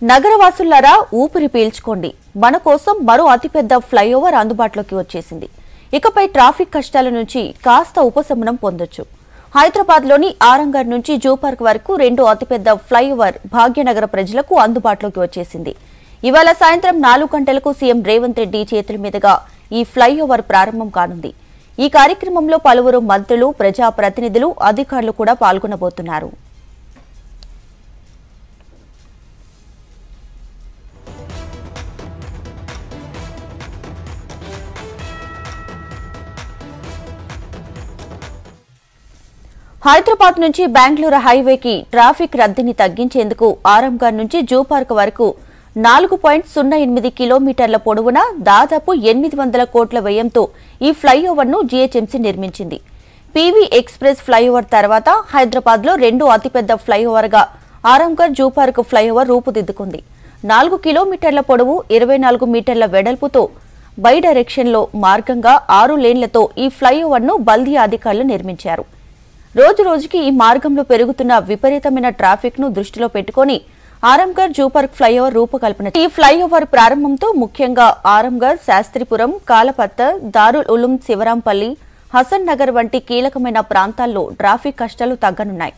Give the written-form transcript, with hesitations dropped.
నగరవాసులారా ఊపిరి పీల్చుకోండి. మన కోసం మరో అతిపెద్ద ఫ్లైఓవర్ అందుబాటులోకి వచ్చేసింది. ఇకపై ట్రాఫిక్ కష్టాల నుంచి కాస్త ఉపశమనం పొందొచ్చు. హైదరాబాద్లోని ఆరంగర్ నుంచి జూ పార్క్ వరకు రెండో అతిపెద్ద ఫ్లైఓవర్ భాగ్యనగర ప్రజలకు అందుబాటులోకి వచ్చేసింది. ఇవాళ సాయంత్రం 4 గంటలకు సీఎం రేవంత్ రెడ్డి చేతుల మీదుగా ఈ ఫ్లైఓవర్ ప్రారంభం కానుంది. ఈ కార్యక్రమంలో పలువురు మంత్రులు, ప్రజాప్రతినిధులు, అధికారులు కూడా పాల్గొనబోతున్నారు. హైదరాబాద్ నుంచి బెంగళూరు హైవేకి ట్రాఫిక్ రద్దీని తగ్గించేందుకు ఆరంగర్ నుంచి జూ పార్క్ వరకు 4.08 కిలోమీటర్ల పొడవున దాదాపు 800 కోట్ల వ్యయంతో ఈ ఫ్లైఓవర్ను జీహెచ్ఎంసీ నిర్మించింది. పీవీ ఎక్స్ప్రెస్ ఫ్లైఓవర్ తర్వాత హైదరాబాద్లో రెండో అతిపెద్ద ఫ్లైఓవర్గా ఆరంగర్ జూ పార్క్ ఫ్లైఓవర్ రూపుదిద్దుకుంది. 4 కిలోమీటర్ల పొడవు, 24 మీటర్ల వెడల్పుతో బై డైరెక్షన్లో మార్గంగా 6 లేన్లతో ఈ ఫ్లైఓవర్ను బల్దియా అధికారులు నిర్మించారు. రోజురోజుకి ఈ మార్గంలో పెరుగుతున్న విపరీతమైన ట్రాఫిక్ ను దృష్టిలో పెట్టుకుని ఆరంగర్ జూ పార్క్ ఫ్లైఓవర్ రూపకల్పన. ఈ ఫ్లైఓవర్ ప్రారంభంతో ముఖ్యంగా ఆరంగర్, శాస్త్రిపురం, కాలపత్తర్, దారుల్ ఉలూం శివరాంపల్లి, హసన్ నగర్ వంటి కీలకమైన ప్రాంతాల్లో ట్రాఫిక్ కష్టాలు తగ్గనున్నాయి.